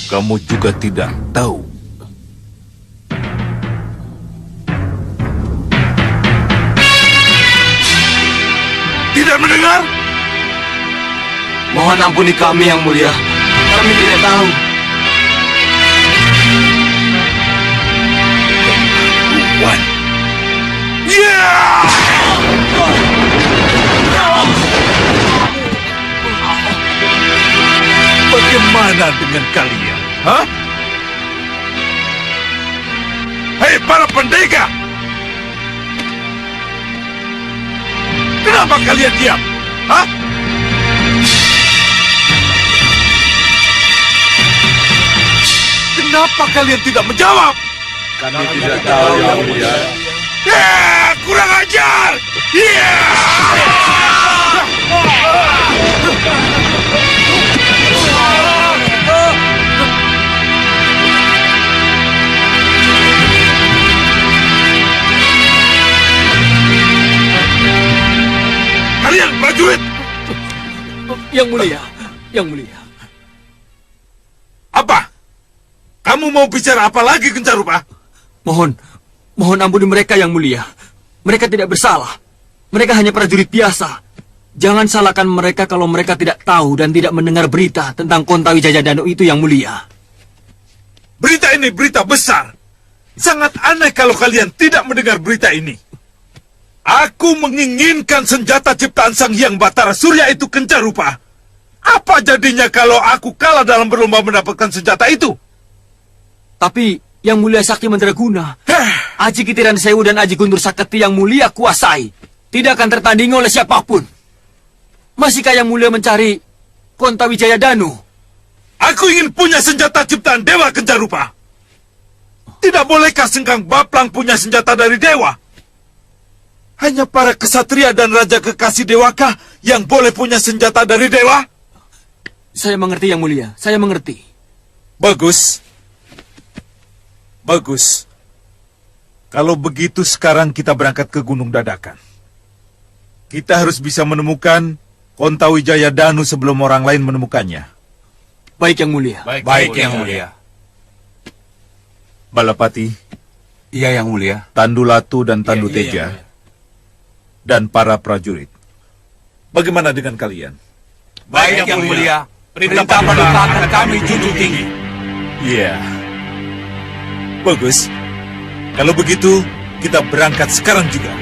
Kamu juga tidak tahu. Tidak mendengar? Mohon ampuni kami, Yang Mulia. Kami tidak tahu. Tuan. Ya! Bagaimana dengan kalian? Hah? Hei, para pendekar! Kenapa kalian diam? Hah? Kenapa kalian tidak menjawab? Kami tidak tahu, Yang Mulia. Ya, kurang ajar! Ya! Kalian prajurit! Yang Mulia, Yang Mulia. Apa? Kamu mau bicara apa lagi, Kencarupa? Mohon ampuni mereka, Yang Mulia. Mereka tidak bersalah. Mereka hanya prajurit biasa. Jangan salahkan mereka kalau mereka tidak tahu dan tidak mendengar berita tentang Kontawijaya Danu itu, Yang Mulia. Berita ini berita besar. Sangat aneh kalau kalian tidak mendengar berita ini. Aku menginginkan senjata ciptaan Sang Hyang Batara Surya itu, Kencarupa. Apa jadinya kalau aku kalah dalam berlomba mendapatkan senjata itu? Tapi Yang Mulia Sakti Mandraguna, Aji Kitiran Sewu dan Aji Guntur Saketi Yang Mulia kuasai tidak akan tertandingi oleh siapapun. Masihkah Yang Mulia mencari Kontawijaya Danu? Aku ingin punya senjata ciptaan Dewa, Kencarupa. Tidak bolehkah Sengkang Baplang punya senjata dari Dewa? Hanya para kesatria dan raja kekasih Dewakah yang boleh punya senjata dari Dewa? Saya mengerti, Yang Mulia. Saya mengerti. Bagus. Bagus. Kalau begitu sekarang kita berangkat ke Gunung Dadakan. Kita harus bisa menemukan Kontawijaya Danu sebelum orang lain menemukannya. Baik, Yang Mulia. Baik, Yang Mulia. Balapati, Iya, Yang Mulia. Tandu Latu dan Tandu Teja, dan para prajurit. Bagaimana dengan kalian? Baik, Yang Mulia. Perintah Paduka akan kami junjung tinggi. Iya. Bagus. Kalau begitu, kita berangkat sekarang juga.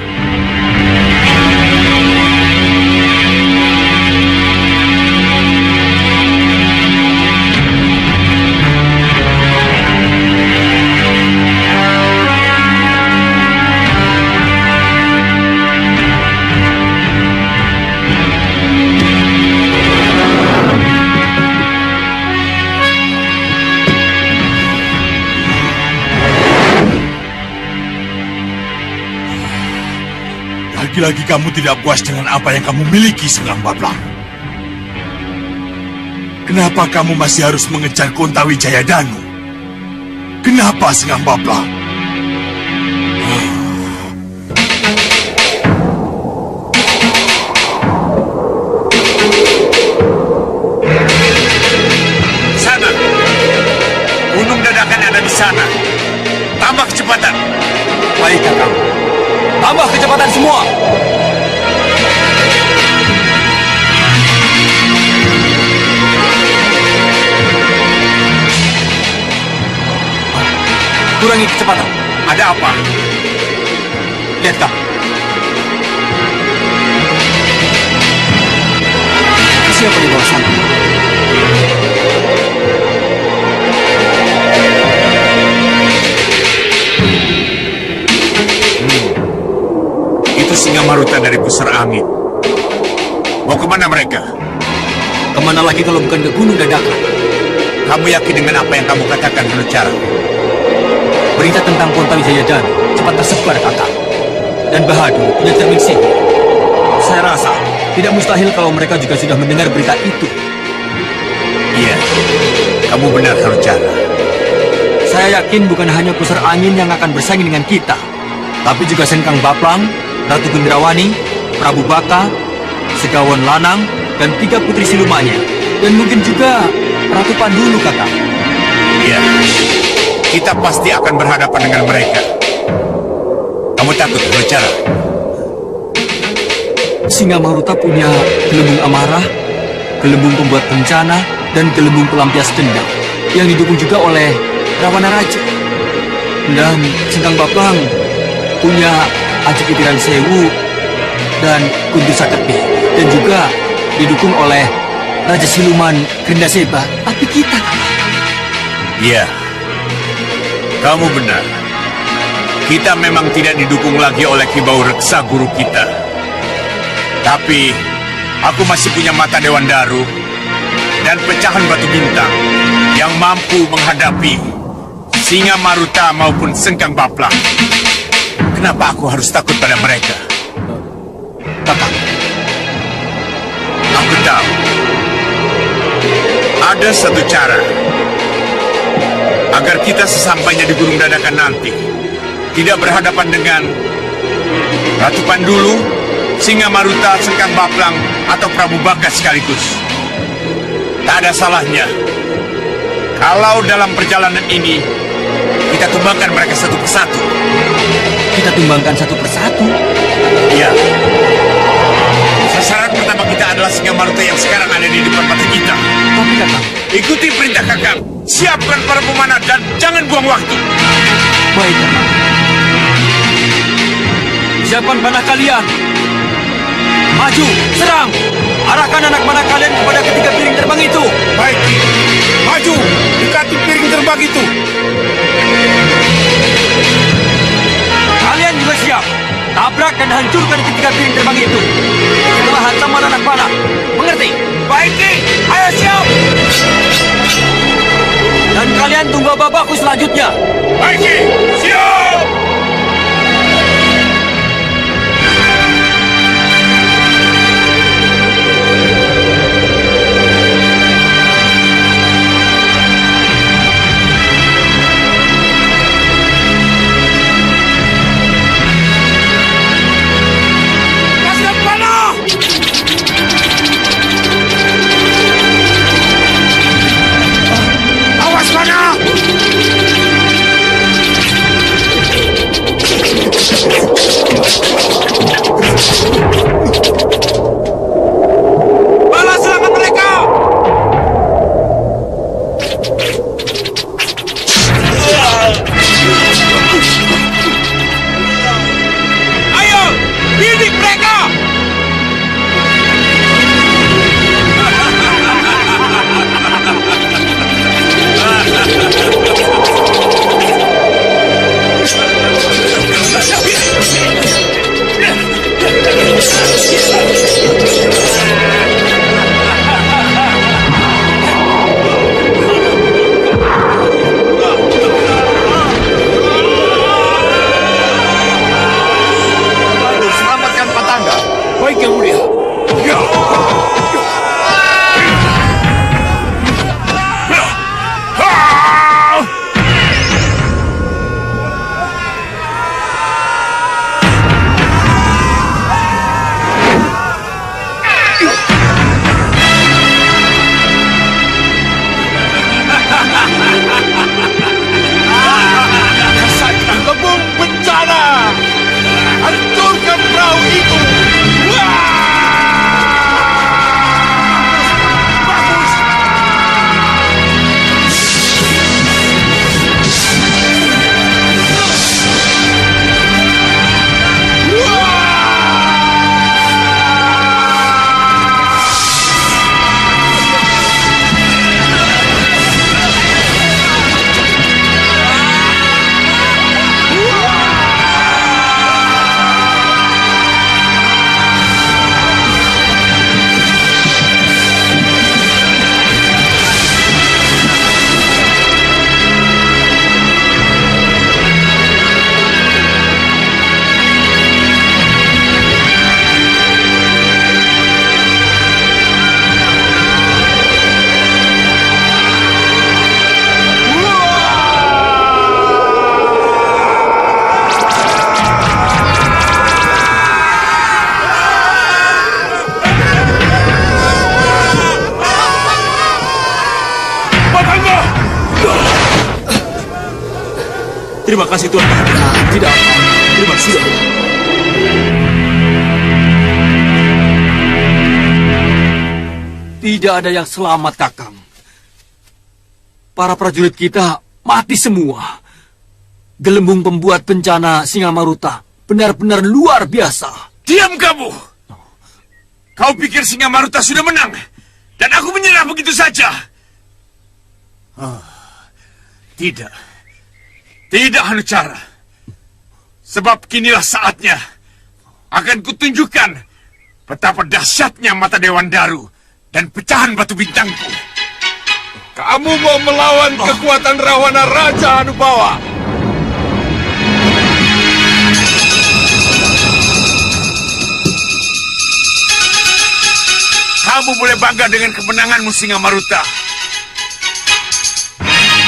Lagi-lagi kamu tidak puas dengan apa yang kamu miliki, Sengkang Baplang. Kenapa kamu masih harus mengejar Kontawijaya Danu? Kenapa, Sengkang Baplang? Sana! Gunung Dadakan ada di sana. Tambah kecepatan. Baik, Kakang. Tambah kecepatan semua. Kurangi kecepatan. Ada apa? Lihat, Kak. Siapa di bawah sana? Itu Singa Maruta dari Pusar Angin. Mau kemana mereka? Kemana lagi kalau bukan ke Gunung Dadakan? Kamu yakin dengan apa yang kamu katakan, Hanucara? Berita tentang Kontawijaya Danu cepat tersebar, Kakak. Dan Bahadur punya cermin sihir. Saya rasa tidak mustahil kalau mereka juga sudah mendengar berita itu. Iya, kamu benar, Hanucara. Saya yakin bukan hanya Pusar Angin yang akan bersaing dengan kita, tapi juga Sengkang Baplang, Ratu Gendrawani, Prabu Baka, Segawon Lanang, dan 3 putri silumannya. Dan mungkin juga Ratu Pandulu, Kakak. kita pasti akan berhadapan dengan mereka. Kamu takut berbicara? Singa Maruta punya gelembung amarah, gelembung pembuat bencana, dan gelembung pelampias dendam yang didukung juga oleh Rawana Raja. Dan Sengkang Baplang punya Aji Kitiran Sewu dan Guntur Saketi, dan juga didukung oleh Raja Siluman Genda Seba. Tapi kita Iya, kamu benar. Kita memang tidak didukung lagi oleh Kibau Reksa guru kita. Tapi aku masih punya mata Dewan Daru dan pecahan batu bintang yang mampu menghadapi Singa Maruta maupun Sengkang Baplang. Kenapa aku harus takut pada mereka? Kakang. Aku tahu. Ada satu cara agar kita sesampainya di Gunung Dadakan nanti tidak berhadapan dengan Ratu Pandulu, Singa Maruta, Sengkang Baplang, atau Prabu Bagas sekaligus. Tak ada salahnya kalau dalam perjalanan ini kita tumbangkan mereka satu persatu. Kita tumbangkan satu persatu? Ya. Sasaran pertama kita adalah Singa Maruta yang sekarang ada di depan mata kita. Tapi Kakang. Ikuti perintah Kakang. Siapkan para pemanah dan jangan buang waktu. Baik, Kakang. Siapkan panah kalian. Maju, serang. Arahkan anak panah kalian kepada ketiga piring terbang itu. Baik, maju, dekati piring terbang itu. Kalian juga siap. Tabrak dan hancurkan ketiga piring terbang itu. Setelah hantaman anak panah. Mengerti? Baik, Ki. Ayo siap. Dan kalian tunggu babakku selanjutnya. Baik, Ki. Siap. Terima kasih Tuan. Tidak apa. Terima kasih. Tidak ada yang selamat, Kakang. Para prajurit kita mati semua. Gelembung pembuat bencana Singamaruta benar-benar luar biasa. Diam kamu! Kau pikir Singamaruta sudah menang? Dan aku menyerah begitu saja? Tidak. Tidak, Hanucara. Sebab kinilah saatnya. Akan kutunjukkan betapa dahsyatnya mata Dewan Daru dan pecahan batu bintangku. Kamu mau melawan kekuatan Rawana Raja Anubawa? Kamu boleh bangga dengan kemenanganmu, Singamaruta.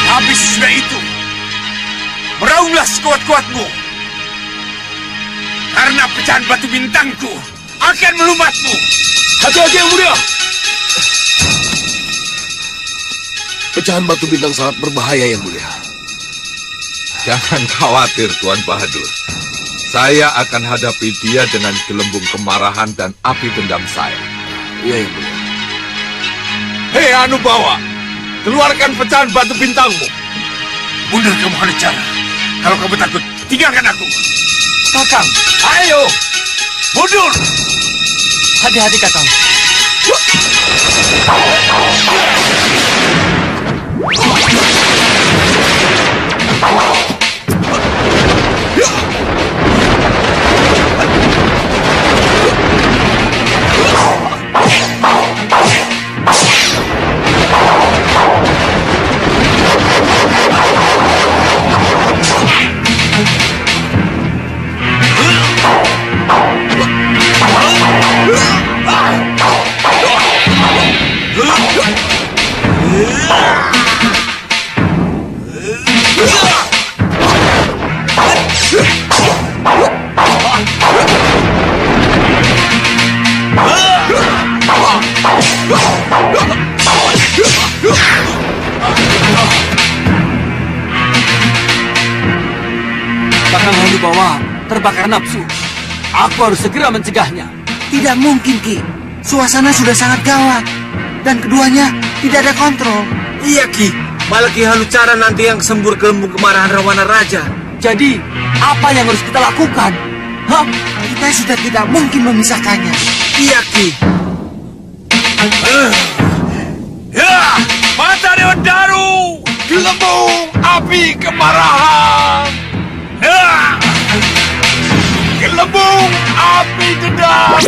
Habis sudah itu, meraunglah sekuat-kuatmu. Karena pecahan batu bintangku akan melumatmu. Hati-hati yang mulia. Pecahan batu bintang sangat berbahaya yang mulia. Jangan khawatir, Tuan Bahadur. Saya akan hadapi dia dengan gelembung kemarahan dan api dendam saya. Iya yang mulia. Hei Anubawa, keluarkan pecahan batu bintangmu. Mundur kamu, Hanucara. Kalau kamu takut, tinggalkan aku. Kakang, Ayo, mundur. hati-hati Kakang. Kakang Hanubawa terbakar nafsu. Aku harus segera mencegahnya. Tidak mungkin, Ki. Suasana sudah sangat gawat. Dan keduanya tidak ada kontrol. Iya, Ki. Malah Ki Hanucara nanti yang sembur gelembung kemarahan Rawana Raja. Jadi, apa yang harus kita lakukan? Hah? Kita sudah tidak mungkin memisahkannya. Iya, Ki. Ya, mata Dewan Daru. Gelembung api kemarahan. Ya, Gelembung api dendam.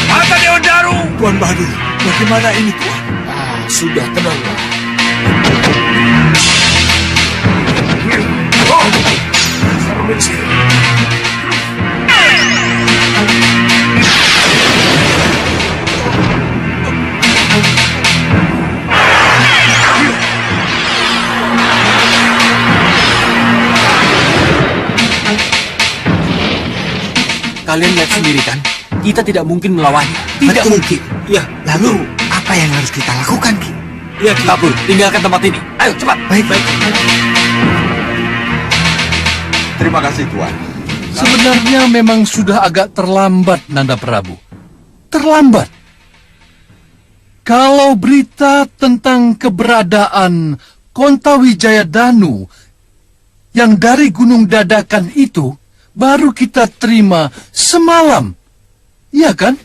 mata Dewan Daru. Tuan Bahadur, bagaimana ini Tuan? Sudah tenanglah. Kalian lihat sendiri kan? Kita tidak mungkin melawannya. Tidak mungkin. Iya. Lalu, apa yang harus kita lakukan, Ki? Iya, Ki. Kabur, tinggalkan tempat ini. Ayo, cepat. Baik. Terima kasih, Tuan. Sebenarnya memang sudah agak terlambat, Nanda Prabu. Terlambat. Kalau berita tentang keberadaan Kontawijaya Danu yang dari Gunung Dadakan itu baru kita terima semalam. Iya kan?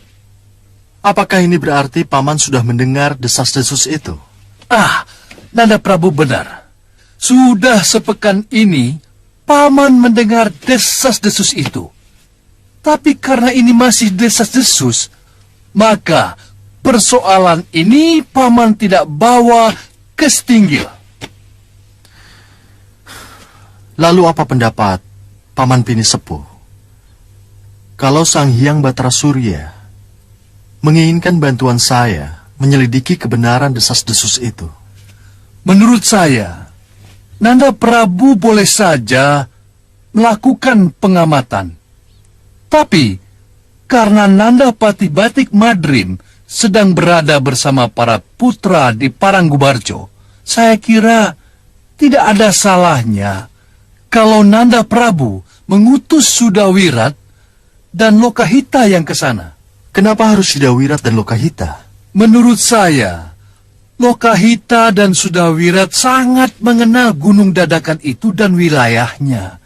Apakah ini berarti Paman sudah mendengar desas-desus itu? Nanda Prabu benar. Sudah sepekan ini, Paman mendengar desas-desus itu. Tapi karena ini masih desas-desus, maka persoalan ini Paman tidak bawa ke Setinggil. Lalu apa pendapat Paman Pini Sepuh? Kalau Sang Hyang Batara Surya menginginkan bantuan saya menyelidiki kebenaran desas-desus itu. Menurut saya, Nanda Prabu boleh saja melakukan pengamatan. Tapi, karena Nanda Pati Batik Madrim sedang berada bersama para putra di Paranggubarjo, saya kira tidak ada salahnya kalau Nanda Prabu mengutus Sudawirat dan Lokahita yang ke sana. Kenapa harus Sudawirat dan Lokahita? Menurut saya, Lokahita dan Sudawirat sangat mengenal Gunung Dadakan itu dan wilayahnya.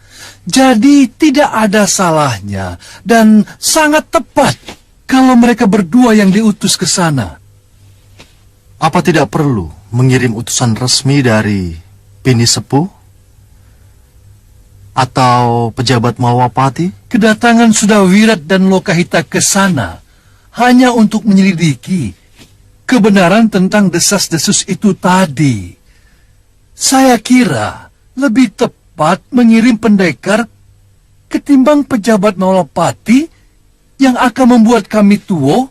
Jadi tidak ada salahnya dan sangat tepat kalau mereka berdua yang diutus ke sana. Apa tidak perlu mengirim utusan resmi dari Pini Sepuh? Atau pejabat Mawapati? Kedatangan Sudawirat dan Lokahita ke sana hanya untuk menyelidiki kebenaran tentang desas-desus itu tadi. Saya kira lebih tepat mengirim pendekar ketimbang pejabat Mawapati yang akan membuat kami tuo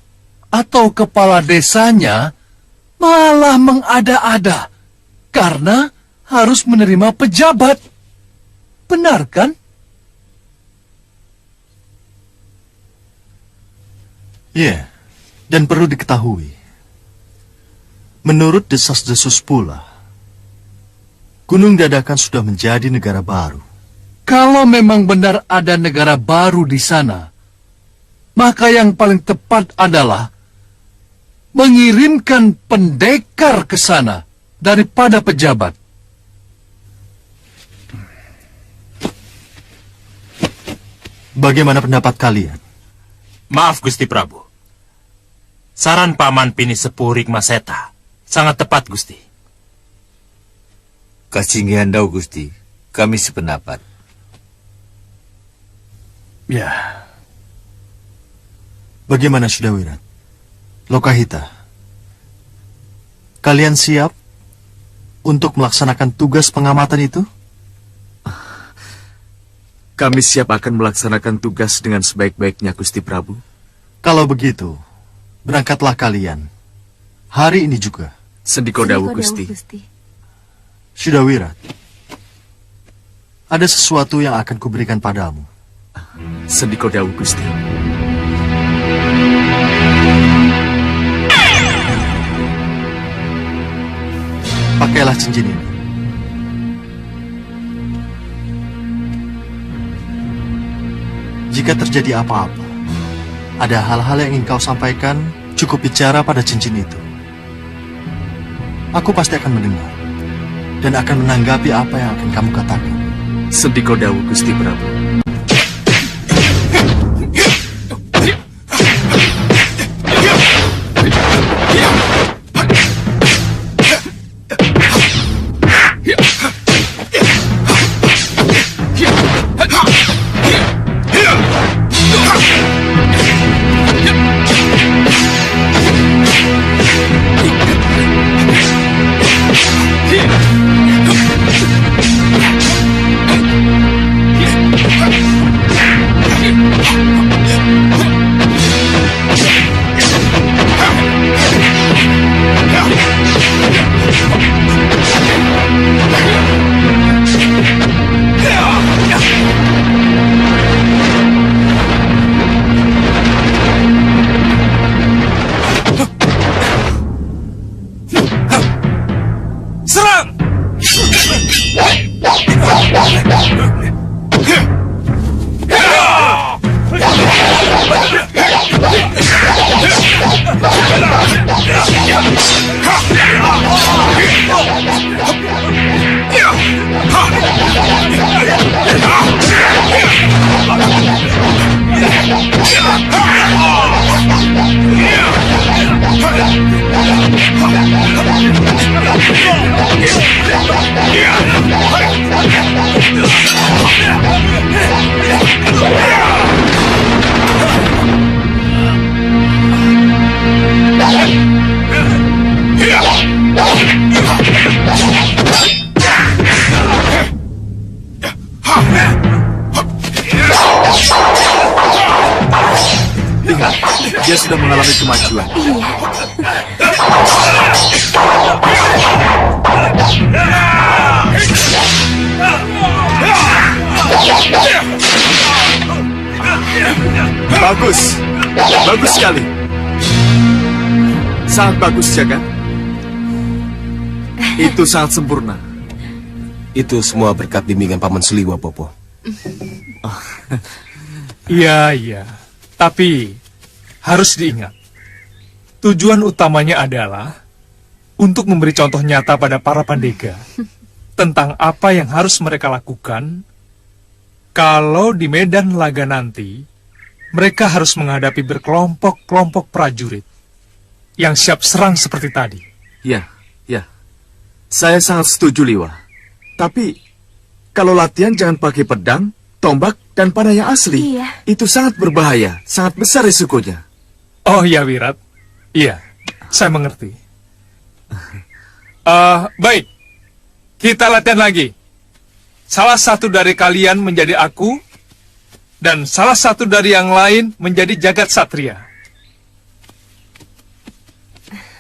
atau kepala desanya malah mengada-ada karena harus menerima pejabat. Benar kan? Ya, dan perlu diketahui, menurut desas-desus pula, Gunung Dadakan sudah menjadi negara baru. Kalau memang benar ada negara baru di sana, maka yang paling tepat adalah mengirimkan pendekar ke sana daripada pejabat. Bagaimana pendapat kalian? Maaf Gusti Prabu. Saran Paman Pini Sepuh Rikmaseta sangat tepat Gusti. Kasinggihandau Gusti, kami sependapat. Ya. Bagaimana Sudawirat? Lokahita? Kalian siap untuk melaksanakan tugas pengamatan itu? Kami siap akan melaksanakan tugas dengan sebaik-baiknya, Gusti Prabu. Kalau begitu, berangkatlah kalian. Hari ini juga. Sendiko Dawu, Gusti. Sudawirat, ada sesuatu yang akan kuberikan padamu. Sendiko Dawu, Gusti. Pakailah cincin ini. Jika terjadi apa-apa, ada hal-hal yang ingin kau sampaikan, cukup bicara pada cincin itu. Aku pasti akan mendengar dan akan menanggapi apa yang akan kamu katakan. Sendiko Dawu, Gusti Prabu. Yeah! sudah mengalami kemajuan. Iya. Bagus. Bagus sekali. Sangat bagus, Jaka. Itu sangat sempurna. Itu semua berkat bimbingan Paman Seliwa, Popo. Iya. Tapi harus diingat, tujuan utamanya adalah untuk memberi contoh nyata pada para pandega tentang apa yang harus mereka lakukan kalau di medan laga nanti mereka harus menghadapi berkelompok-kelompok prajurit yang siap serang seperti tadi. Ya. Saya sangat setuju, Liwa. Tapi, kalau latihan jangan pakai pedang, tombak, dan panah yang asli. Iya. Itu sangat berbahaya, sangat besar risikonya. Oh ya, Wirat. Iya, saya mengerti. Baik, kita latihan lagi. Salah satu dari kalian menjadi aku, dan salah satu dari yang lain menjadi Jagat Satria.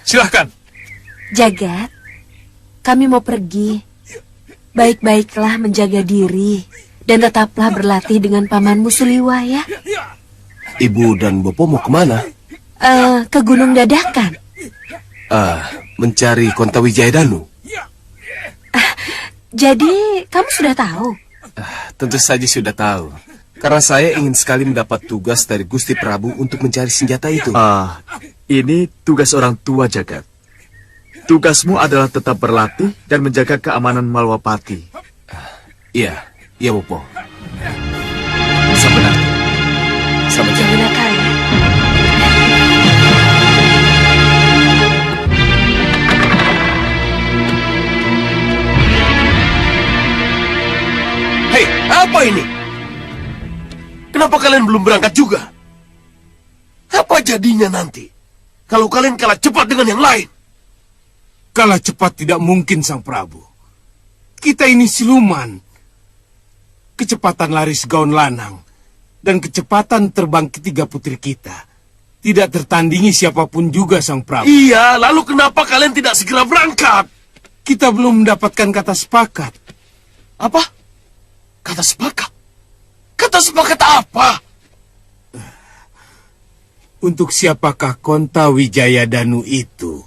Silahkan. Jagat, kami mau pergi. Baik-baiklah menjaga diri dan tetaplah berlatih dengan pamanmu Suliwa ya. Ibu dan Bopo mau kemana? Ke Gunung Dadakan. Mencari Kontawijaya Danu. Jadi kamu sudah tahu? Tentu saja sudah tahu. Karena saya ingin sekali mendapat tugas dari Gusti Prabu untuk mencari senjata itu. Ini tugas orang tua, Jagat. Tugasmu adalah tetap berlatih dan menjaga keamanan Malwapati. Iya, Bopo. Sampai nanti. Sampai Jangan nakal ya. Hei, apa ini? Kenapa kalian belum berangkat juga? Apa jadinya nanti kalau kalian kalah cepat dengan yang lain? Kalah cepat tidak mungkin, Sang Prabu. Kita ini siluman. Kecepatan lari segaun lanang dan kecepatan terbang ketiga putri kita tidak tertandingi siapapun juga, Sang Prabu. Iya, lalu kenapa kalian tidak segera berangkat? Kita belum mendapatkan kata sepakat. Apa? Kata sepakat? Kata sepakat apa? Untuk siapakah Kontawijaya Danu itu?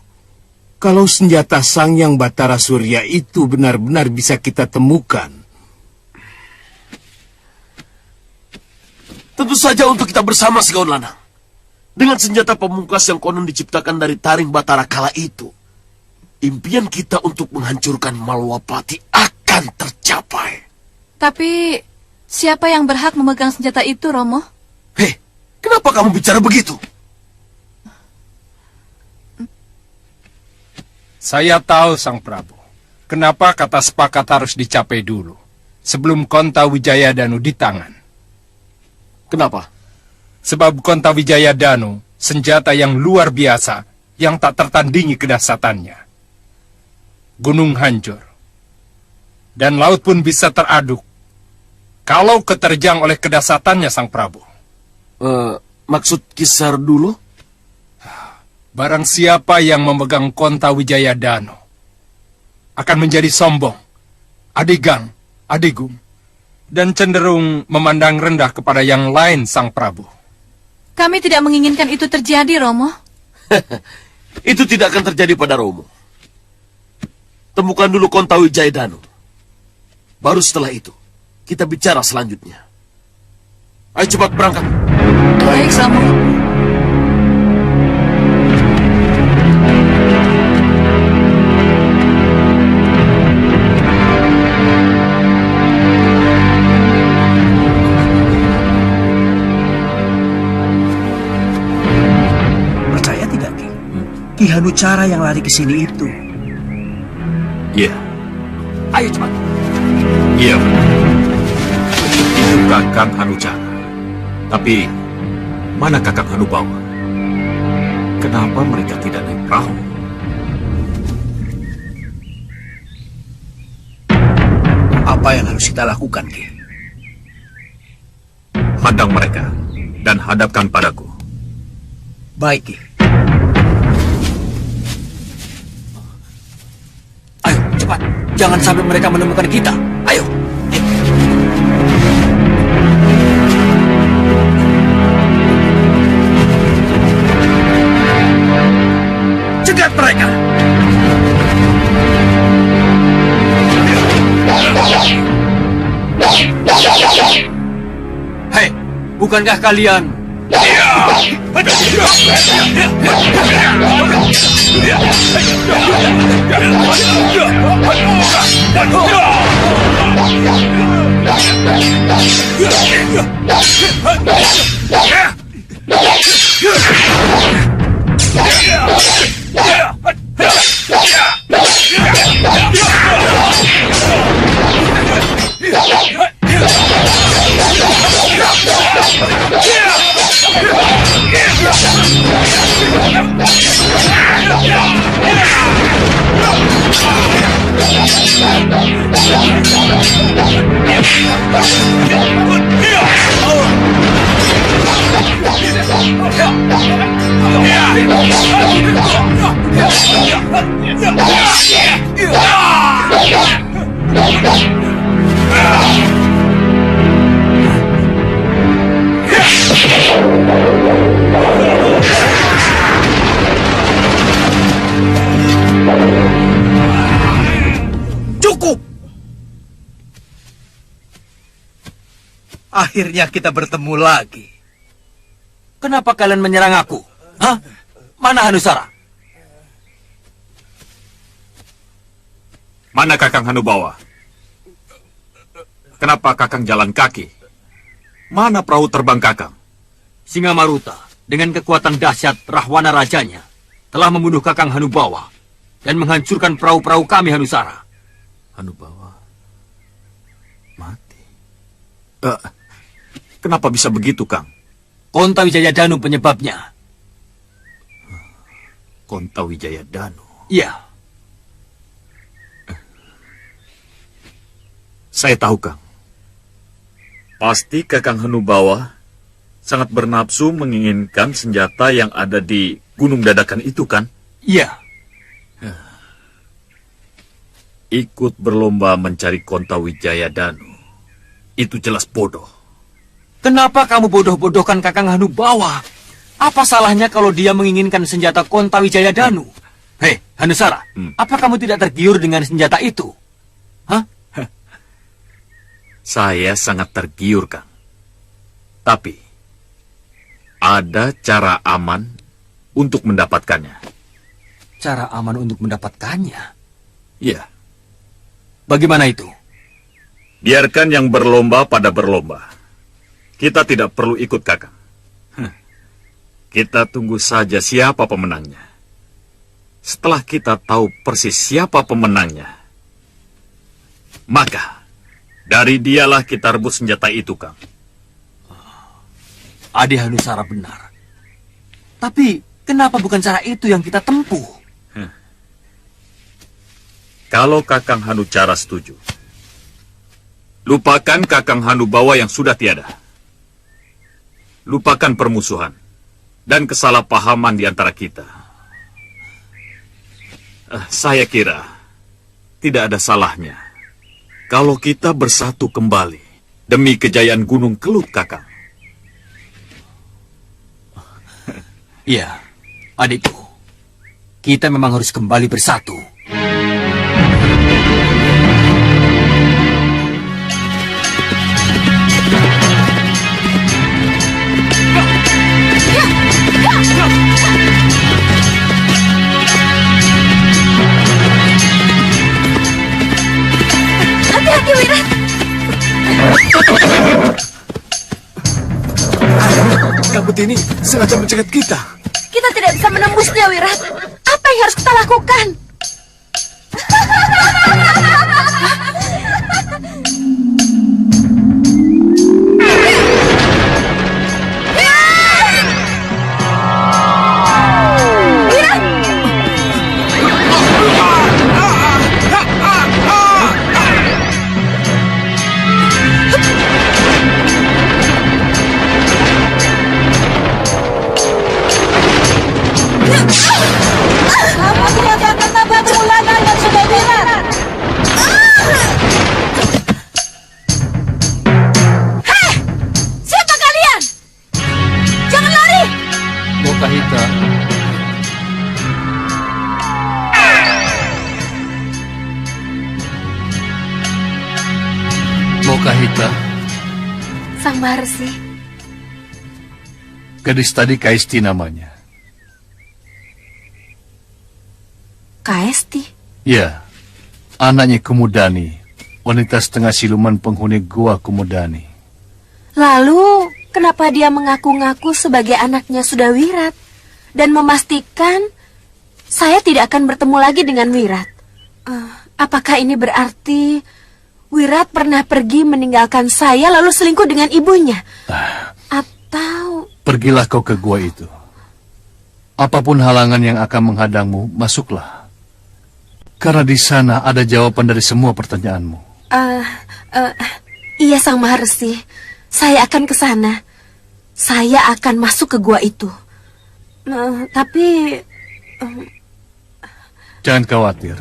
Kalau senjata Sang Hyang Batara Surya itu benar-benar bisa kita temukan. Tentu saja untuk kita bersama Segaun Lanang. Dengan senjata pemungkas yang konon diciptakan dari taring Batara kala itu, impian kita untuk menghancurkan Malwapati akan tercapai. Tapi siapa yang berhak memegang senjata itu, Romo? Hei, kenapa kamu bicara begitu? Saya tahu, Sang Prabu, kenapa kata sepakat harus dicapai dulu, sebelum Kontawijaya Danu di tangan. Kenapa? Sebab Kontawijaya Danu, senjata yang luar biasa, yang tak tertandingi kedahsyatannya. Gunung hancur, dan laut pun bisa teraduk, kalau keterjang oleh kedahsyatannya, Sang Prabu. Maksud Kisar dulu? Barang siapa yang memegang Kontawijaya Danu akan menjadi sombong, adigang, adigung, dan cenderung memandang rendah kepada yang lain, Sang Prabu. Kami tidak menginginkan itu terjadi, Romo. Itu tidak akan terjadi pada Romo. Temukan dulu Kontawijaya Danu. Baru setelah itu, kita bicara selanjutnya. Ayo cepat berangkat. Baik, Romo. Ki Hanucara yang lari ke sini itu. Iya. Ayo cepat. Iya. Itu Kakang Hanucara. Tapi, mana Kakang Hanubawa? Kenapa mereka tidak naik perahu? Apa yang harus kita lakukan, Ki? Hadang mereka dan hadapkan padaku. Baik, Ki. Ayo, cepat. Jangan sampai mereka menemukan kita. Ayo. Cegat mereka! Hei, bukankah kalian... Cukup! Akhirnya kita bertemu lagi. Kenapa kalian menyerang aku? Hah? Mana Hanusara? Mana Kakang Hanubawa? Kenapa Kakang jalan kaki? Mana perahu terbang Kakang? Singa Maruta dengan kekuatan dahsyat Rahwana rajanya telah membunuh Kakang Hanubawa dan menghancurkan perahu-perahu kami Hanusara. Hanubawa mati. Kenapa bisa begitu, Kang? Konta Wijaya Danu penyebabnya. Konta Wijaya Danu? Iya. Saya tahu, Kang. Pasti Kakang Hanubawa sangat bernafsu menginginkan senjata yang ada di Gunung Dadakan itu, kan? Iya. Ikut berlomba mencari Konta Wijaya Danu. Itu jelas bodoh. Kenapa kamu bodoh-bodohkan Kakang Hanubawa? Apa salahnya kalau dia menginginkan senjata Konta Wijaya Danu? Hei, Hanusara, apa kamu tidak tergiur dengan senjata itu? Hah? Saya sangat tergiur, Kang. Tapi, ada cara aman untuk mendapatkannya. Cara aman untuk mendapatkannya? Iya. Bagaimana itu? Biarkan yang berlomba pada berlomba. Kita tidak perlu ikut, Kakang. Kita tunggu saja siapa pemenangnya. Setelah kita tahu persis siapa pemenangnya, maka dari dialah kita rebut senjata itu, Kang. Adi Hanusara benar. Tapi kenapa bukan cara itu yang kita tempuh? Kalau Kakang Hanucara setuju, lupakan Kakang Hanubawa yang sudah tiada. Lupakan permusuhan dan kesalahpahaman di antara kita. Saya kira tidak ada salahnya kalau kita bersatu kembali demi kejayaan Gunung Kelut, Kakang. Iya, adikku. Kita memang harus kembali bersatu. Hati-hati, Wirat. Kabut ini sengaja mencegat kita. Kita tidak bisa menembusnya, Wirat. Apa yang harus kita lakukan? Lokahita, Sang Maharsi. gadis tadi Kaisti namanya. Kaisti? Ya, anaknya Kumudani, wanita setengah siluman penghuni gua Kumudani. Lalu, kenapa dia mengaku-ngaku sebagai anaknya Sudawirat dan memastikan saya tidak akan bertemu lagi dengan Wirat? Apakah ini berarti Wirat pernah pergi meninggalkan saya lalu selingkuh dengan ibunya? Atau... Pergilah kau ke gua itu. Apapun halangan yang akan menghadangmu, masuklah. Karena di sana ada jawaban dari semua pertanyaanmu. Iya, Sang Maharsi. Saya akan ke sana. Saya akan masuk ke gua itu. Tapi... Jangan khawatir.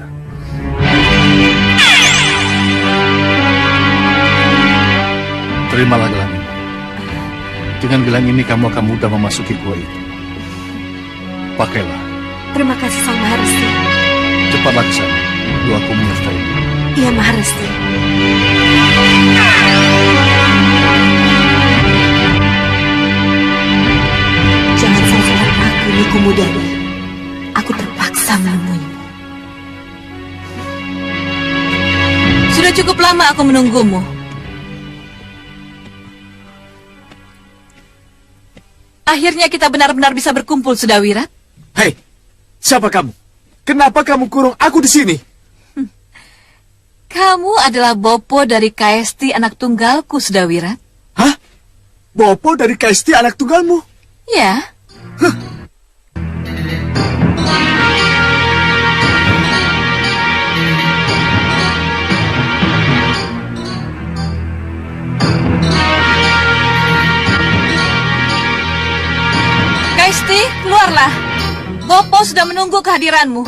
Terimalah gelang ini. Dengan gelang ini kamu akan mudah memasuki gua itu. Pakailah. Terima kasih, Sang Maharsi. Cepatlah ke sana. Doaku menyertaimu. Iya, Maharsi. Jangan salahkan aku, Nikumudani. Aku terpaksa menemuimu. Sudah cukup lama aku menunggumu. Akhirnya kita benar-benar bisa berkumpul, Sudawirat. Hei, siapa kamu? Kenapa kamu kurung aku di sini? Kamu adalah Bopo dari Kaisti anak tunggalku, Sudawirat. Hah? Bopo dari Kaisti anak tunggalmu? Ya. Kaisti, keluarlah. Bopo sudah menunggu kehadiranmu.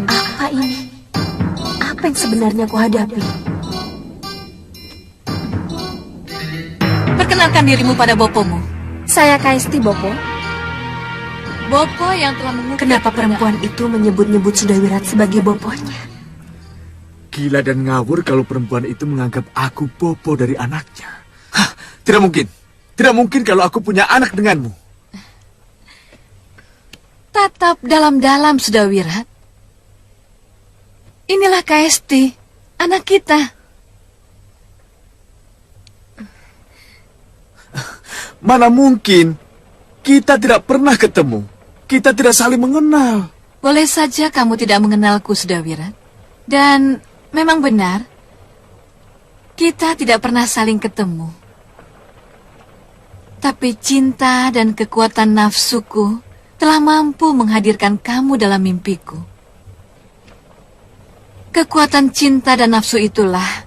Apa ini? Apa yang sebenarnya aku hadapi? Perkenalkan dirimu pada Bopomu. Saya Kaisti, Bopo. Bopo yang telah mengukir... Kenapa perempuan itu menyebut-nyebut Sudawirat sebagai Boponya? Gila dan ngawur kalau perempuan itu menganggap aku Bopo dari anaknya. Hah, tidak mungkin. Tidak mungkin kalau aku punya anak denganmu. Tatap dalam-dalam, Sudawirat. Inilah Kaisti, anak kita. Mana mungkin? Kita tidak pernah ketemu. Kita tidak saling mengenal. Boleh saja kamu tidak mengenalku, Sudawirat. Dan memang benar, kita tidak pernah saling ketemu. Tapi cinta dan kekuatan nafsuku telah mampu menghadirkan kamu dalam mimpiku. Kekuatan cinta dan nafsu itulah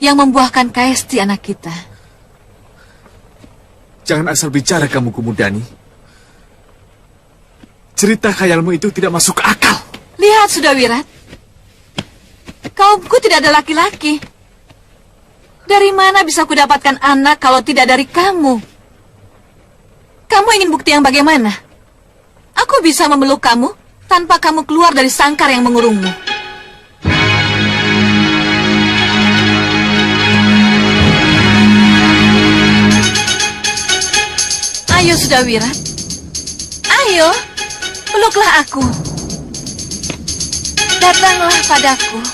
yang membuahkan Kaisti anak kita. Jangan asal bicara kamu, Kumudani. Cerita khayalmu itu tidak masuk akal. Lihat, Sudawirat. Kaumku tidak ada laki-laki. Dari mana bisa aku dapatkan anak kalau tidak dari kamu? Kamu ingin bukti yang bagaimana? Aku bisa memeluk kamu tanpa kamu keluar dari sangkar yang mengurungmu. Ayo, Sudawirat. Ayo, peluklah aku. Datanglah padaku.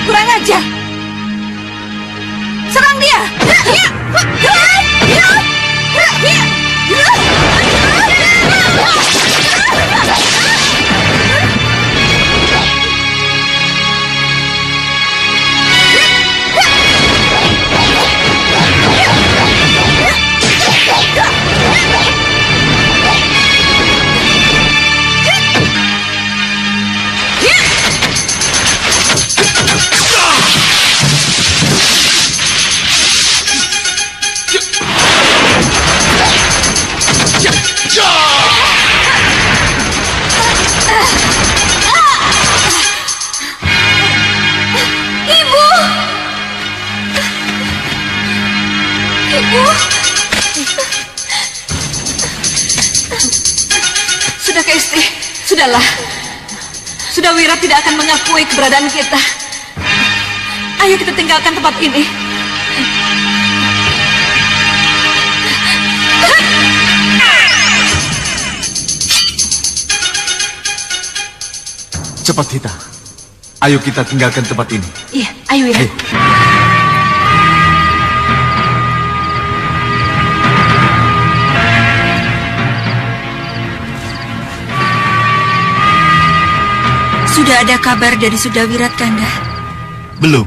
Kurang ajar. Serang dia. Sudahlah. Sudah Wirat tidak akan mengakui keberadaan kita. Ayo kita tinggalkan tempat ini. Cepat Hita. Ayo kita tinggalkan tempat ini. Iya, ayo Wirat. Sudah ada kabar dari Sudawirat, Kanda? Belum.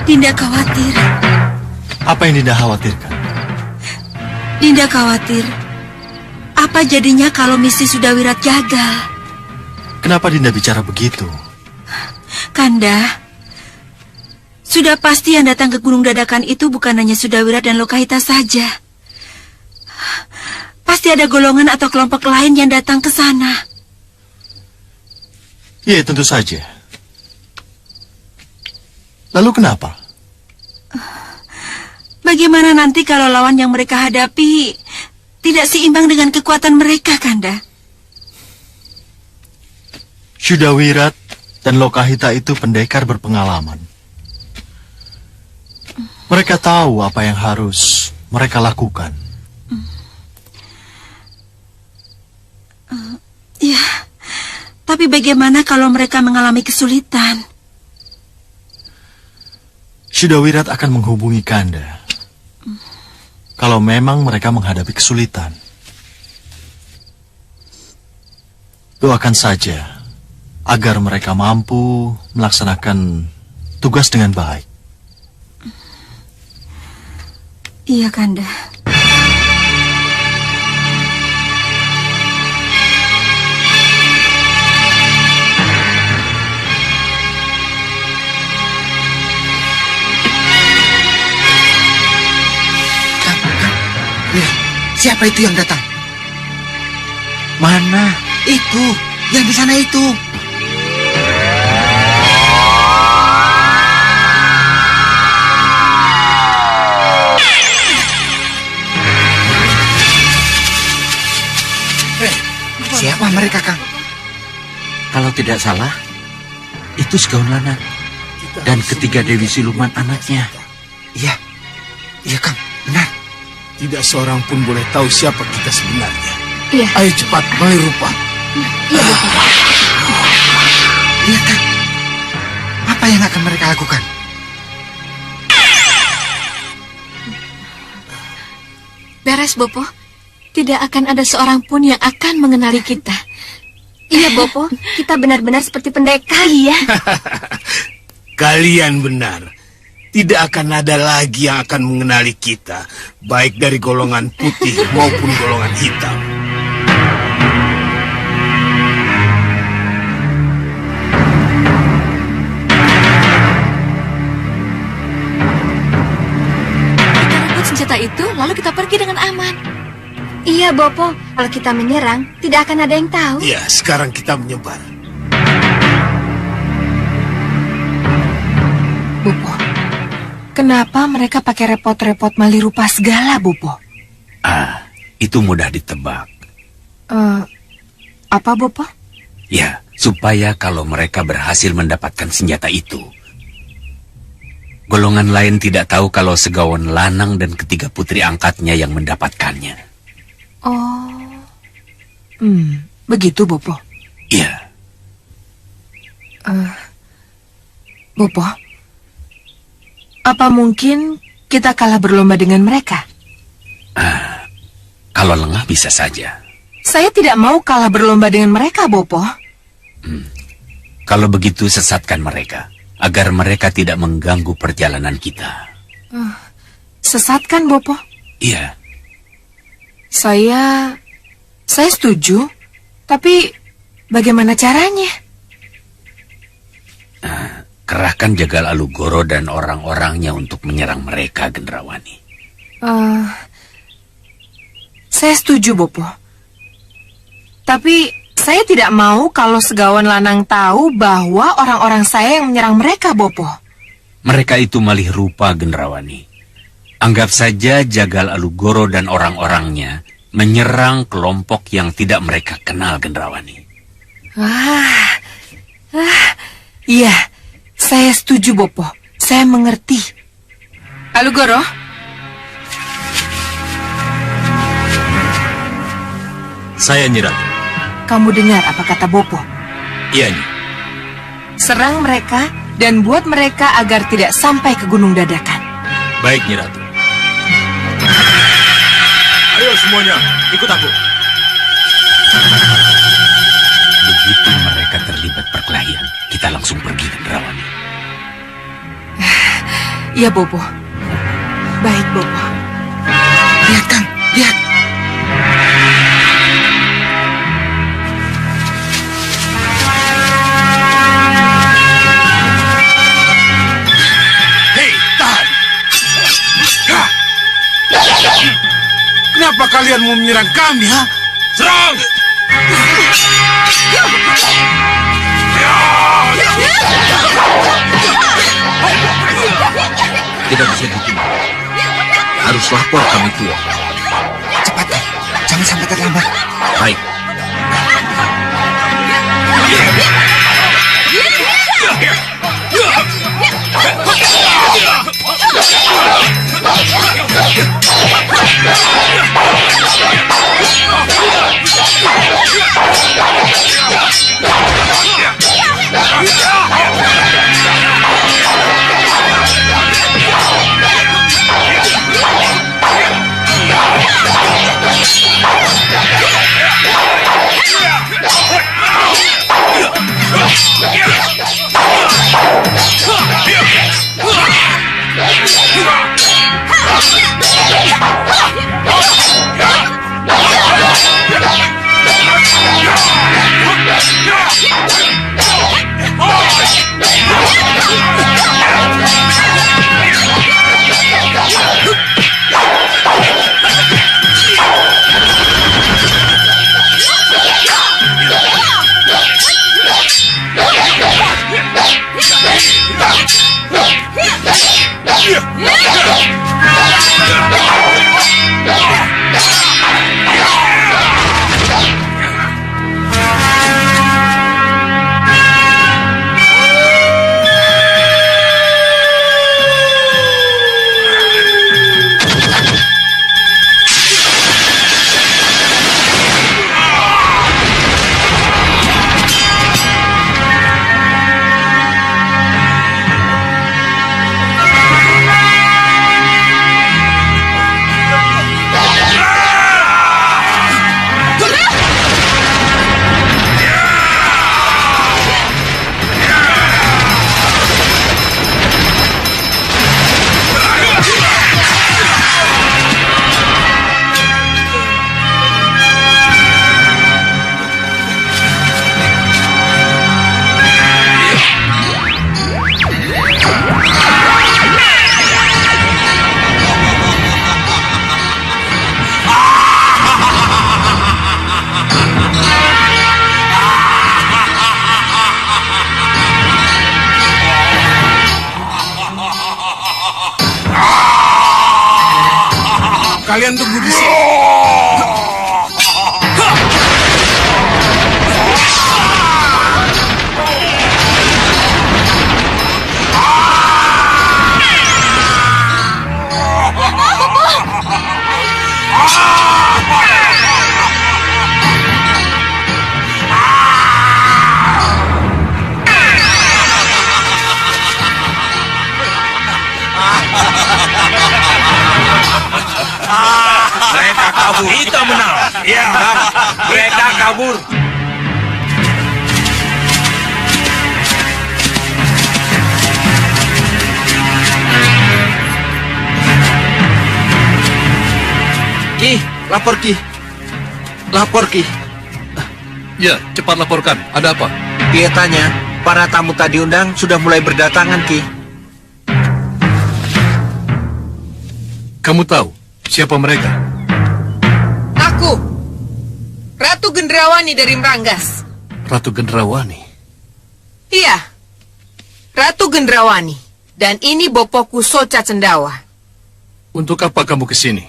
Dinda khawatir. Apa yang Dinda khawatirkan? Dinda khawatir. Apa jadinya kalau misi Sudawirat gagal? Kenapa Dinda bicara begitu? Kanda, sudah pasti yang datang ke Gunung Dadakan itu bukan hanya Sudawirat dan Lokahita saja. Pasti ada golongan atau kelompok lain yang datang ke sana. Ya, tentu saja. Lalu kenapa? Bagaimana nanti kalau lawan yang mereka hadapi tidak seimbang dengan kekuatan mereka, Kanda? Sudawirat dan Lokahita itu pendekar berpengalaman. Mereka tahu apa yang harus mereka lakukan. Ya, tapi bagaimana kalau mereka mengalami kesulitan? Sudawirat akan menghubungi Kanda kalau memang mereka menghadapi kesulitan. Doakan saja agar mereka mampu melaksanakan tugas dengan baik. Iya, Kanda. Siapa itu yang datang? Mana? Itu, yang di sana itu. Siapa mereka, Kang? Kalau tidak salah, itu Segaun Lanang dan ketiga Dewi Siluman anaknya. Iya, iya Kang, benar. Tidak seorang pun boleh tahu siapa kita sebenarnya. Iya. Ayo cepat, mulai rupa. Iya, Bapak. Iya, Kang. Apa yang akan mereka lakukan? Beres, Bopo. Tidak akan ada seorang pun yang akan mengenali kita. Iya, Bopo. Kita benar-benar seperti pendekar. Iya. Kalian benar. Tidak akan ada lagi yang akan mengenali kita, baik dari golongan putih maupun golongan hitam. Kita rebut senjata itu, lalu kita pergi dengan aman. Iya, Bopo. Kalau kita menyerang, tidak akan ada yang tahu. Ya, sekarang kita menyebar. Bopo, kenapa mereka pakai repot-repot mali rupa segala, Bopo? Itu mudah ditebak. Apa, Bopo? Ya, supaya kalau mereka berhasil mendapatkan senjata itu, golongan lain tidak tahu kalau Segawan Lanang dan ketiga putri angkatnya yang mendapatkannya. Oh, begitu, Bopo? Iya. Bopo, apa mungkin kita kalah berlomba dengan mereka? Kalau lengah bisa saja. Saya tidak mau kalah berlomba dengan mereka, Bopo. Kalau begitu sesatkan mereka, agar mereka tidak mengganggu perjalanan kita. Sesatkan, Bopo? Iya. Saya setuju, tapi bagaimana caranya? Kerahkan Jagal Alugoro dan orang-orangnya untuk menyerang mereka, Gendrawani. Saya setuju, Bopo. Tapi saya tidak mau kalau Segawan Lanang tahu bahwa orang-orang saya yang menyerang mereka, Bopo. Mereka itu malih rupa, Gendrawani. Anggap saja Jagal Alugoro dan orang-orangnya menyerang kelompok yang tidak mereka kenal, Gendrawani. Iya, saya setuju, Bopo. Saya mengerti. Alugoro? Saya Nyi Ratu. Kamu dengar apa kata Bopo? Iya, Nyi. Serang mereka dan buat mereka agar tidak sampai ke Gunung Dadakan. Baik, Nyi Ratu. Ayo semuanya, ikut aku. Begitu mereka terlibat perkelahian, kita langsung pergi, Gendrawani. Iya, Bopo. Baik, Bopo. Lihat, Kang. Lihat. Hei, tahan! Kenapa kalian mau menyerang kami, ha? Serang! Tidak bisa begini. Harus lapor kami tua. Cepat, jangan sampai terlambat. Baik. Kalian tunggu di sini. Mereka kabur. Kita menang. Ya, mereka kabur. Ki, lapor Ki. Lapor Ki. Ya, cepat laporkan. Ada apa? Kelihatannya para tamu tadi undang sudah mulai berdatangan, Ki. Kamu tahu siapa mereka? Aku, Ratu Gendrawani dari Meranggas. Ratu Gendrawani. Iya, Ratu Gendrawani. Dan ini bopoku Soca Cendawa. Untuk apa kamu ke sini?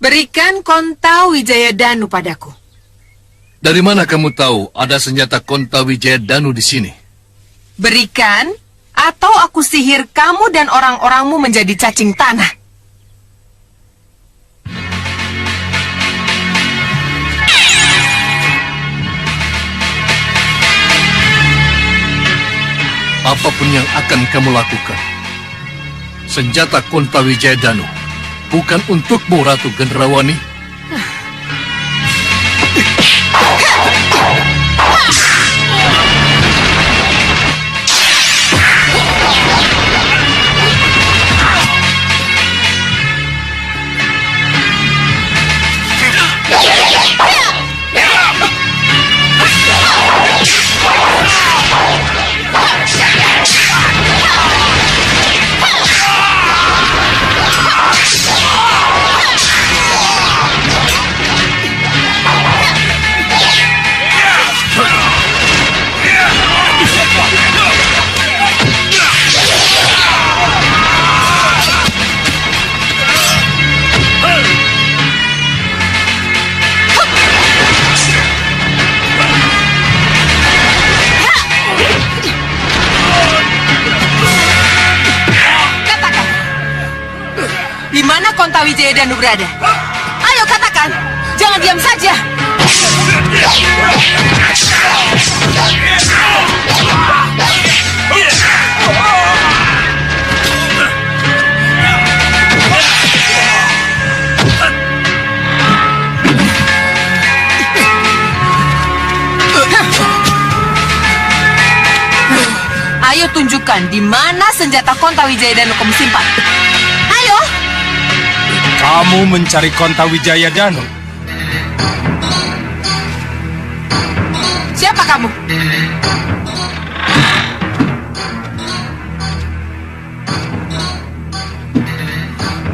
Berikan Konta Wijayadanu padaku. Dari mana kamu tahu ada senjata Konta Wijayadanu di sini? Berikan, atau aku sihir kamu dan orang-orangmu menjadi cacing tanah. Apapun yang akan kamu lakukan, senjata Konta Wijayadanu bukan untukmu, Ratu Gendrawani. Di mana Konta Wijayadanu berada? Ayo katakan, jangan diam saja. Ayo tunjukkan di mana senjata Konta Wijayadanu kamu simpan. Ayo. Kamu mencari Konta Wijayadanu? Siapa kamu?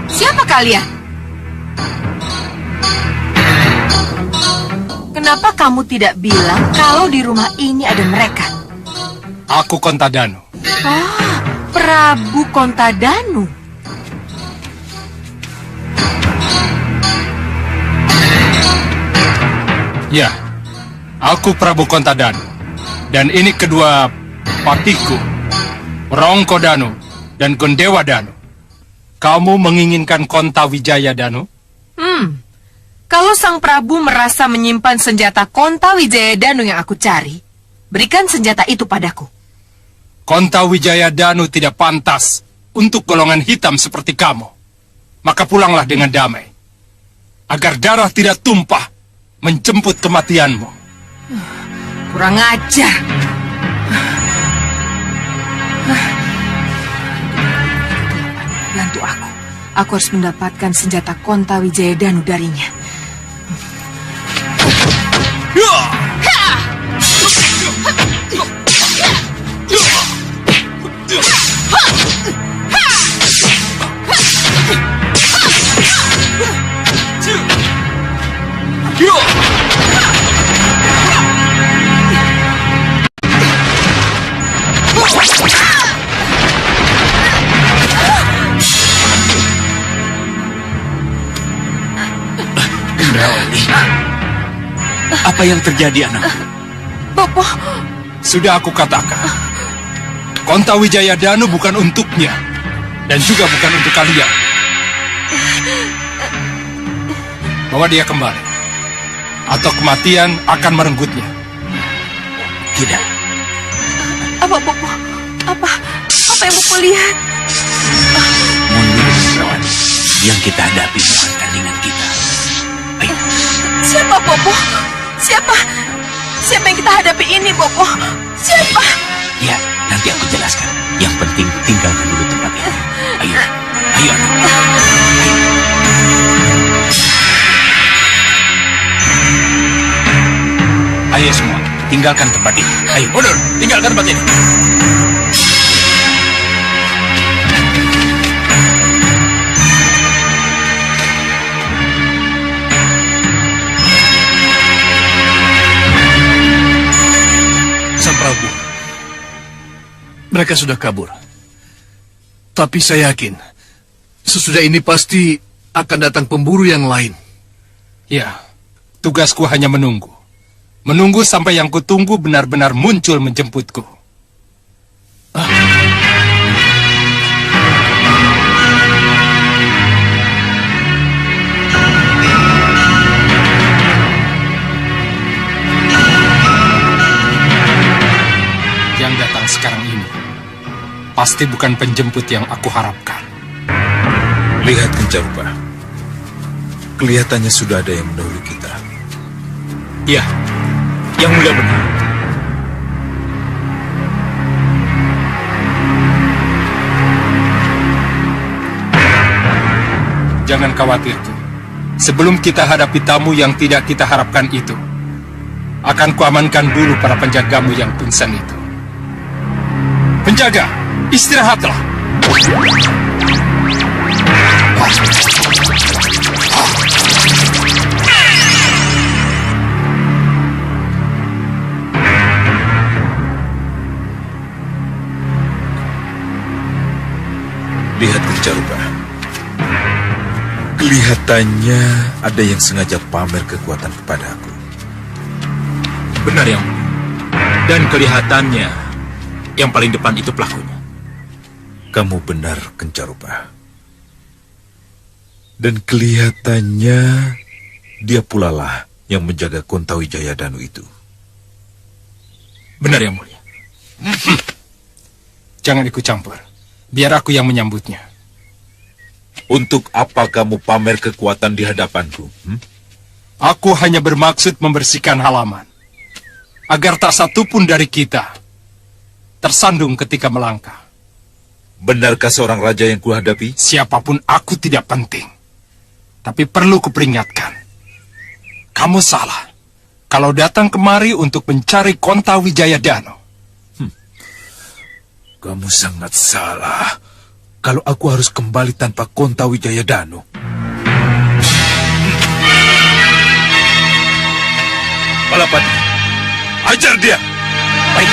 Siapa kalian? Kenapa kamu tidak bilang kalau di rumah ini ada mereka? Aku Konta Danu. Ah, Prabu Konta Danu. Ya, aku Prabu Konta Danu. Dan ini kedua patiku, Rongko Danu dan Gondewa Danu. Kamu menginginkan Konta Wijayadanu? Kalau Sang Prabu merasa menyimpan senjata Konta Wijayadanu yang aku cari, berikan senjata itu padaku. Konta Wijayadanu tidak pantas untuk golongan hitam seperti kamu. Maka pulanglah dengan damai, agar darah tidak tumpah menjemput kematianmu. Kurang ajar. Bantu aku. Aku harus mendapatkan senjata Konta Wijayadanu darinya. Apa yang terjadi, anak? Bopo. Sudah aku katakan, Konta Wijayadanu bukan untuknya, dan juga bukan untuk kalian. Bawa dia kembali, atau kematian akan merenggutnya. Tidak. Apa, Bopo? Apa yang Bopo lihat? Mundur, Gendrawani. Yang kita hadapi bukan tandingan kita. Ayo. Siapa, Bopo? Siapa yang kita hadapi ini, Bopo? Siapa? Ya, nanti aku jelaskan. Yang penting tinggalkan dulu tempat ini. Ayo, ayo anak. Ayo semua, tinggalkan tempat ini. Ayo, mundur, tinggalkan tempat ini. Prabu, mereka sudah kabur. Tapi saya yakin, sesudah ini pasti akan datang pemburu yang lain. Ya, tugasku hanya menunggu. Menunggu sampai yang kutunggu benar-benar muncul menjemputku. Yang datang sekarang ini pasti bukan penjemput yang aku harapkan. Lihat Kencarupa. Kelihatannya sudah ada yang mendahului kita. Ya, yang mulia benar. Jangan khawatir, Ki. Sebelum kita hadapi tamu yang tidak kita harapkan itu, akan kuamankan dulu para penjagamu yang pingsan itu. Penjaga, istirahatlah. Lihat Kencarupa. Kelihatannya ada yang sengaja pamer kekuatan kepadaku. Benar yang mulia. Dan kelihatannya yang paling depan itu pelakunya. Kamu benar, Kencarupa. Dan kelihatannya dia pula lah yang menjaga Kontawi Jayadanu itu. Benar yang mulia. Jangan ikut campur. Biar aku yang menyambutnya. Untuk apa kamu pamer kekuatan di hadapanku? Aku hanya bermaksud membersihkan halaman. Agar tak satu pun dari kita tersandung ketika melangkah. Benarkah seorang raja yang kuhadapi? Siapapun aku tidak penting. Tapi perlu kuperingatkan. Kamu salah kalau datang kemari untuk mencari Kontawi Jayadanu. Kamu sangat salah kalau aku harus kembali tanpa Kontawi Jayadanu. Balapati, ajar dia! Baik.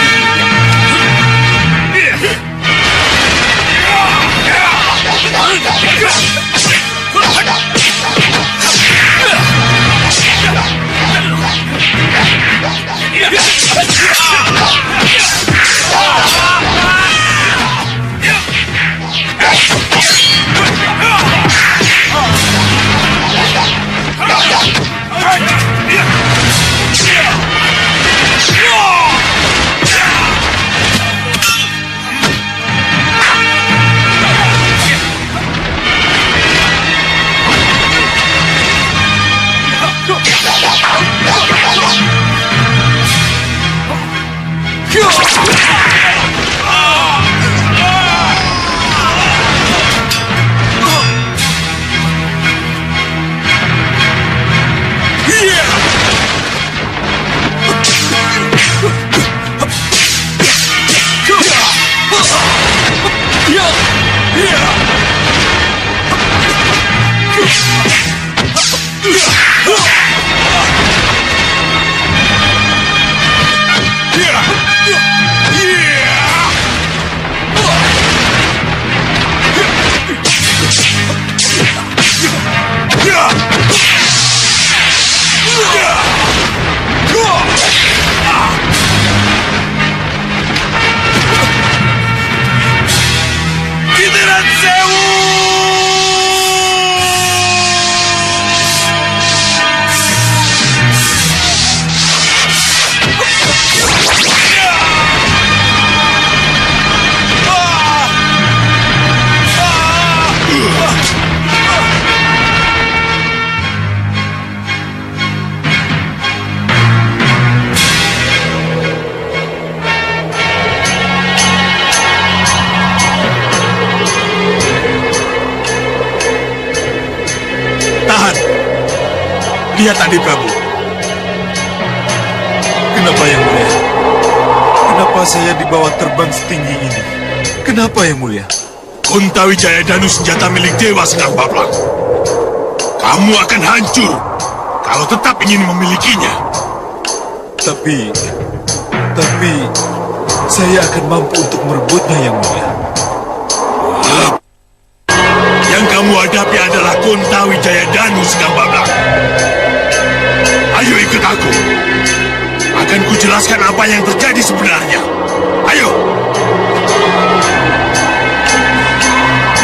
Lihat Adi Prabu. Kenapa yang mulia? Kenapa saya dibawa terbang setinggi ini? Kenapa yang mulia? Kontawi Jayadanu senjata milik Dewa Senang Bablang. Kamu akan hancur kalau tetap ingin memilikinya. Tapi saya akan mampu untuk merebutnya yang mulia. Yang kamu kamu hadapi adalah Konta Wijaya Danu Sekang Bablang. Ayo ikut aku. Akan kujelaskan apa yang terjadi sebenarnya. Ayo.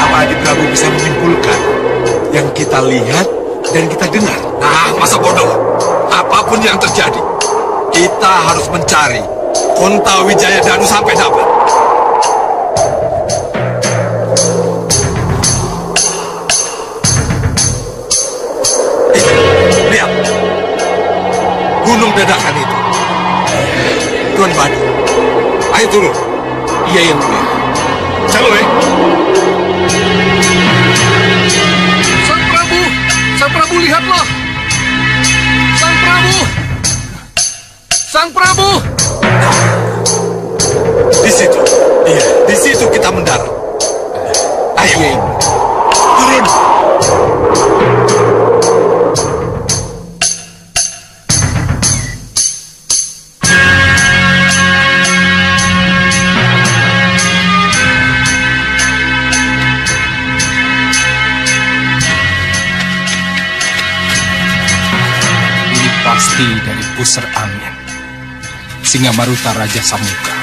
Apa Adi Prabu bisa menyimpulkan yang kita lihat dan kita dengar? Nah, masa bodoh. Apapun yang terjadi, kita harus mencari Konta Wijaya Danu sampai dapat. Lihat, gunung dadakan itu. Tuan Badu, ayo turun. Iya yang mulia. Caloy. Sang Prabu lihatlah. Sang Prabu. Di situ. Iya, di situ kita mendarat. Ayo. Turun. Pasti dari pusar angin Singamaruta Raja Samuka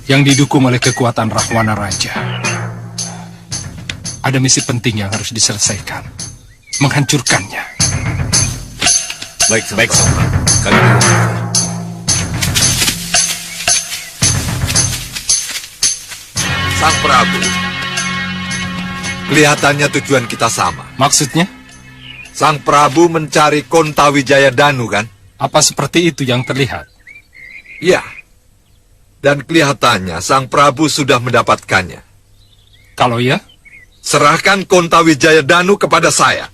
yang didukung oleh kekuatan Rahwana Raja. Ada misi penting yang harus diselesaikan, menghancurkannya. Baik, kami Sang Prabu, kelihatannya tujuan kita sama. Maksudnya? Sang Prabu mencari Konta Wijaya Danu, kan? Apa seperti itu yang terlihat? Iya. Dan kelihatannya Sang Prabu sudah mendapatkannya. Kalau ya? Serahkan Konta Wijaya Danu kepada saya.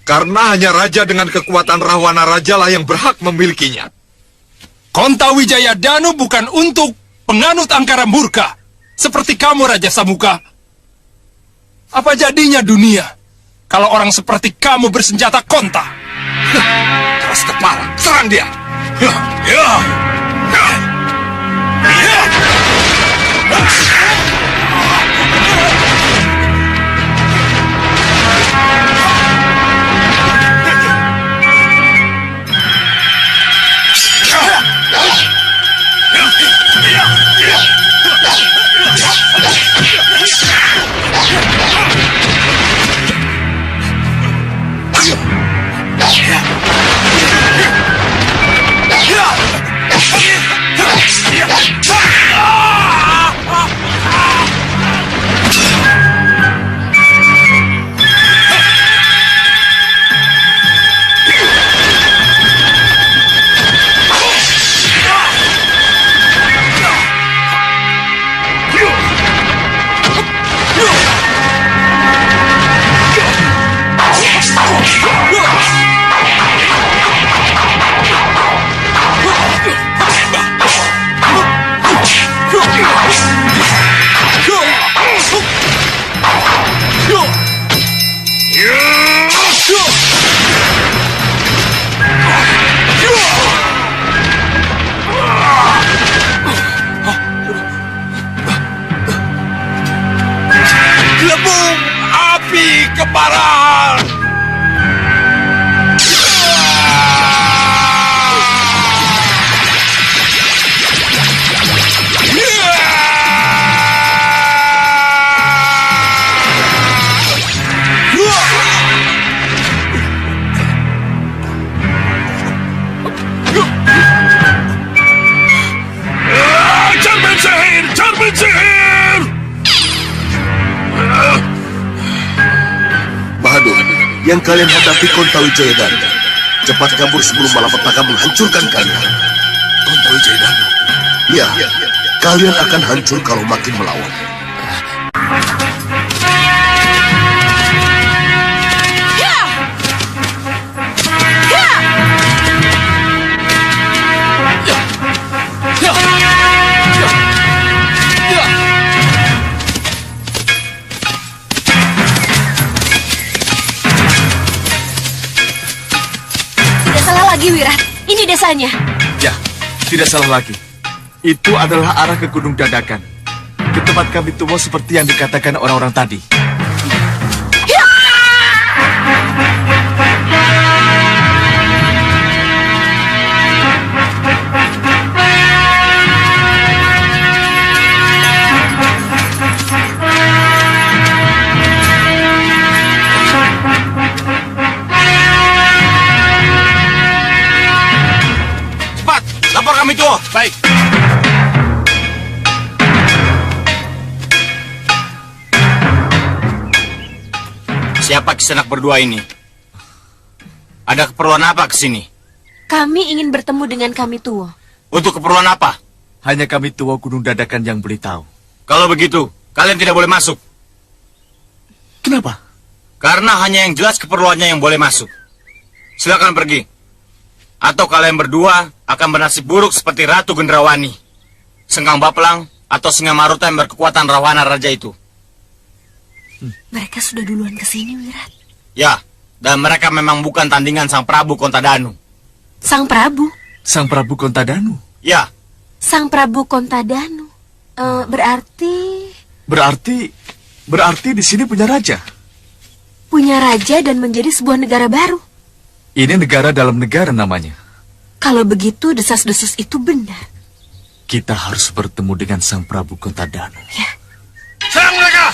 Karena hanya raja dengan kekuatan Rahwana Raja lah yang berhak memilikinya. Konta Wijaya Danu bukan untuk penganut angkara murka. Seperti kamu, Raja Samuka. Apa jadinya dunia kalau orang seperti kamu bersenjata konta? Keras kepala, serang dia. Gelembung api kemarahan. Cermin sihir! Bahadur, yang kalian hadapi Konta Wijaya Danu. Cepat kabur sebelum malapetaka menghancurkan kalian. Konta Wijaya Danu? Ya, kalian akan hancur kalau makin melawan. Wirat, ini desanya. Ya, tidak salah lagi. Itu adalah arah ke Gunung Dadakan. Ke tempat kami tumbuh seperti yang dikatakan orang-orang tadi. Cepat, lapor kami tuh. Baik. Siapa Kisanak berdua ini? Ada keperluan apa ke sini? Kami ingin bertemu dengan kami Tuo. Untuk keperluan apa? Hanya kami tua Gunung Dadakan yang boleh tahu. Kalau begitu, kalian tidak boleh masuk. Kenapa? Karena hanya yang jelas keperluannya yang boleh masuk. Silakan pergi. Atau kalian berdua akan bernasib buruk seperti Ratu Gendrawani, Sengkang Baplang, atau Singa Maruta yang berkekuatan Rahwana Raja itu. Mereka sudah duluan ke sini, Wirat. Ya, dan mereka memang bukan tandingan Sang Prabu Kontadanu. Sang Prabu? Sang Prabu Kontadanu? Ya. Sang Prabu Kontadanu. Berarti di sini punya raja. punya raja dan menjadi sebuah negara baru. Ini negara dalam negara namanya. Kalau begitu, desas-desus itu benar. Kita harus bertemu dengan Sang Prabu Kontadanu. Ya. Serang mereka!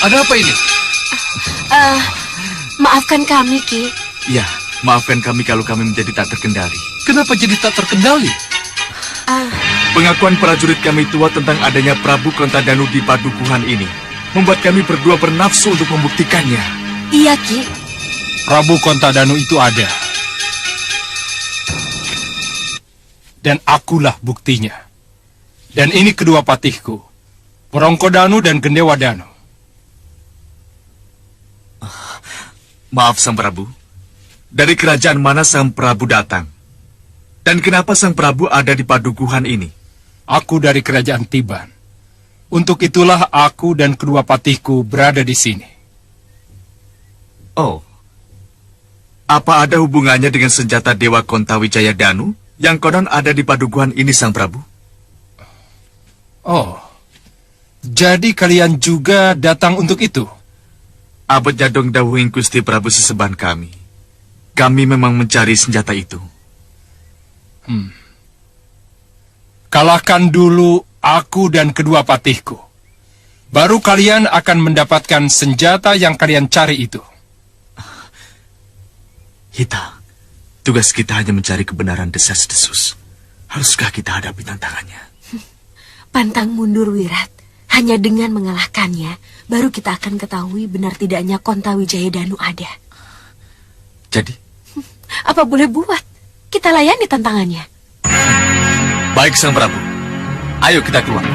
Ada apa ini? Maafkan kami, Ki. Ya, maafkan kami kalau kami menjadi tak terkendali. Kenapa jadi tak terkendali? Pengakuan prajurit kami tua tentang adanya Prabu Kontadanu di padukuhan ini membuat kami berdua bernafsu untuk membuktikannya. Iya, Ki. Prabu Kontadanu itu ada. Dan akulah buktinya. Dan ini kedua patihku, Rongkodanu dan Gendewadanu. Maaf Sang Prabu, dari kerajaan mana Sang Prabu datang? Dan kenapa Sang Prabu ada di padukuhan ini? Aku dari kerajaan Tiban. Untuk itulah aku dan kedua patihku berada di sini. Oh, apa ada hubungannya dengan senjata Dewa Kontawijaya Danu yang konon ada di padukuhan ini Sang Prabu? Oh, jadi kalian juga datang untuk itu? Abad jadong dawuhing Gusti Prabu sesembahan kami. Kami memang mencari senjata itu. Kalahkan dulu aku dan kedua patihku. Baru kalian akan mendapatkan senjata yang kalian cari itu. Hita, tugas kita hanya mencari kebenaran desas-desus. Haruskah kita hadapi tantangannya? Pantang mundur, Wirat. Hanya dengan mengalahkannya, baru kita akan ketahui benar tidaknya Kontawijaya Danu ada. Jadi? Apa boleh buat? Kita layani tantangannya. Baik Sang Prabu, ayo kita keluar.